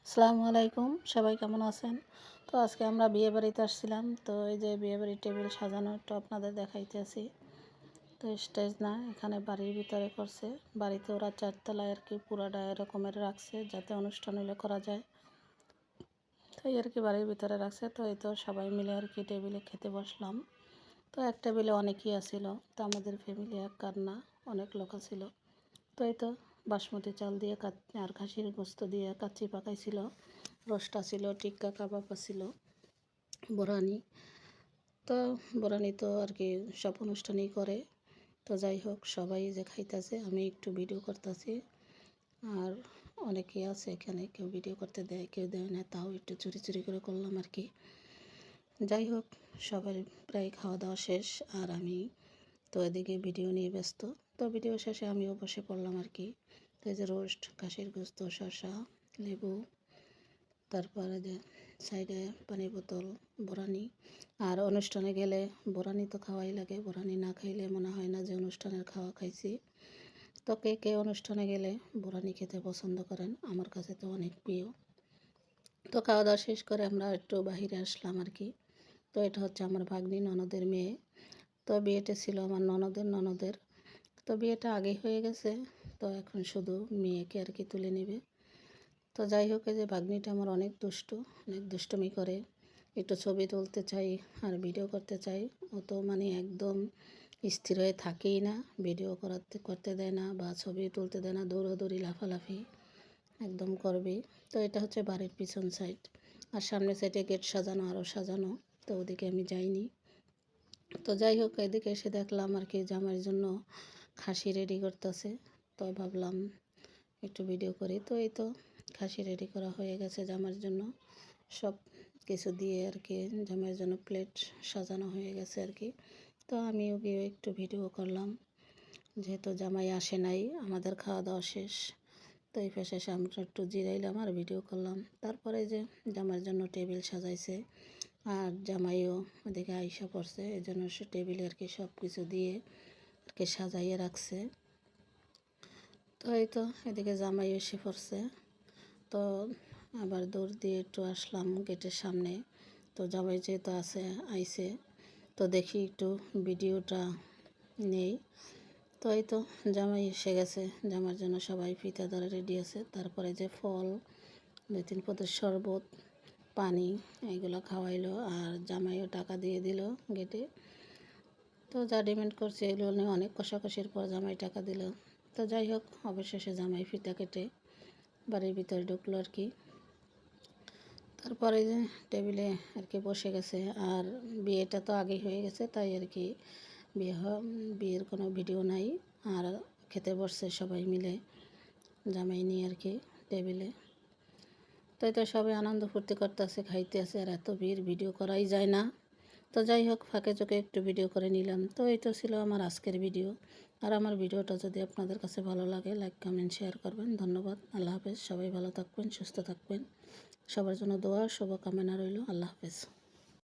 আসসালামু আলাইকুম, সবাই কেমন আছেন? তো আজকে আমরা বিয়ে বাড়িতে আসছিলাম। তো এই যে বিয়ে বাড়ির টেবিল সাজানোটা আপনাদের দেখাইতেছি। তো স্টেজ না, এখানে বাড়ির ভিতরে করছে। বাড়িতে ওরা চারতলায় আর কি পুরাটা এরকমের রাখছে যাতে অনুষ্ঠান হলে করা যায়। তো এই আর কি বাড়ির ভিতরে রাখছে। তো এই তো সবাই মিলে আর কি টেবিলে খেতে বসলাম। তো এক টেবিলে অনেকই আসিল। তো আমাদের ফ্যামিলি এক কার না, অনেক লোক আছিল। তো এই তো বাসমতি চাল দিয়ে আর খাসির গোস্ত দিয়ে কাচ্চি পাকাইছিল, রোস্ট ছিল, টিক্কা কাবাব ছিল, বোরানি। তো বোরানি তো আর কি সব অনুষ্ঠানই করে। তো যাই হোক, সবাই যে খাইতেছে, আমি একটু ভিডিও করতেছি। আর অনেকেই আছে এখানে, কেউ ভিডিও করতে দেয়, কেউ দেয় না, তাও একটু চুরি চুরি করে করলাম আর কি। যাই হোক, সবার প্রায় খাওয়া দাওয়া শেষ, আর আমি তো এদিকে ভিডিও নিয়ে ব্যস্ত। তো ভিডিও শেষে আমিও বসে পড়লাম আর কি। তো এই যে রোস্ট, খাসির গোস্ত, শসা, লেবু, তারপরে যে সাইডে পানির বোতল, বোরানি। আর অনুষ্ঠানে গেলে বোরানি তো খাওয়াই লাগে, বোরানি না খাইলে মনে হয় না যে অনুষ্ঠানের খাওয়া খাইছি। তো কে কে অনুষ্ঠানে গেলে বোরানি খেতে পছন্দ করেন, আমার কাছে তো অনেক প্রিয়। তো খাওয়া দাওয়া শেষ করে আমরা একটু বাহিরে আসলাম আর কি। তো এটা হচ্ছে আমার ভাগ্নি ননদের মেয়ে। তো বিয়েটা ছিল আমার ননদের। তো বিয়েটা আগেই হয়ে গেছে, তো এখন শুধু মেয়েকে আর কি তুলে নেবে। তো যাই হোক, এই যে ভাগ্নিটা আমার অনেক অনেক দুষ্টুমি করে। একটু ছবি তুলতে চাই আর ভিডিও করতে চাই, ও তো মানে একদম স্থির হয়ে থাকেই না, ভিডিও করতে দেয় না বা ছবি তুলতে দেয় না, দৌড়াদৌড়ি লাফালাফি একদম করবে। তো এটা হচ্ছে বাড়ির পিছন সাইড, আর সামনে সাইডে গেট সাজানো, আরও সাজানো। তো ওদিকে আমি যাইনি। তো যাই হোক, এদিকে এসে দেখলাম আর কি জামাইয়ের জন্য খাসি রেডি করতেছে। তো ভাবলাম একটু ভিডিও করি। তো এই তো খাসি রেডি করা হয়ে গেছে জামাইয়ের জন্য, সব কিছু দিয়ে আর কি জামাইয়ের জন্য প্লেট সাজানো হয়ে গেছে আর কি। তো আমিও গিয়ে একটু ভিডিও করলাম, যেহেতু জামাই আসে নাই, আমাদের খাওয়া দাওয়া শেষ। তো এই পাশে এসে আমরা একটু জিরাইলাম আর ভিডিও করলাম। তারপরে যে জামাইয়ের জন্য টেবিল সাজাইছে, আর জামাইও ওদিকে আইসা পড়ছে, এই জন্য সে টেবিলে আর কি সব কিছু দিয়ে আর কি সাজাইয়ে রাখছে। তো এই তো এদিকে জামাই এসে পড়ছে। তো আবার দৌড় দিয়ে একটু আসলাম গেটের সামনে। তো জামাই যেহেতু আইছে, তো দেখি একটু ভিডিওটা নেই। তো এই তো জামাই এসে গেছে, জামার জন্য সবাই ফিতা ধরে রেডি আছে। তারপরে যে ফল, 2-3 পদের শরবত, পানি, এগুলো খাওয়াইলো, আর জামাইও টাকা দিয়ে দিল গেটে। তো যা ডিমান্ড করছে এগুলো নিয়ে অনেক কষাকষির পর জামাই টাকা দিল। তো যাই হোক, অবশেষে জামাই ফিতা কেটে বাড়ির ভিতরে ঢুকলো আর কি। তারপরে যে টেবিলে আর কি বসে গেছে, আর বিয়েটা তো আগেই হয়ে গেছে, তাই আর কি বিয়ের কোনো ভিডিও নাই। আর খেতে বসছে সবাই মিলে জামাই নিয়ে আর কি টেবিলে। তো এটা সবাই আনন্দ ফুর্তি করতেছে, খাইতে আছে, আর এত ভিডিও করাই যায় না। তো যাই হোক, ফাঁকে চোখে একটু ভিডিও করে নিলাম। তো এই তো ছিল আমার আজকের ভিডিও। আর আমার ভিডিওটা যদি আপনাদের কাছে ভালো লাগে, লাইক কমেন্ট শেয়ার করবেন। ধন্যবাদ। আল্লাহ হাফেজ। সবাই ভালো থাকবেন, সুস্থ থাকবেন। সবার জন্য দোয়া শুভকামনা রইল। আল্লাহ হাফেজ।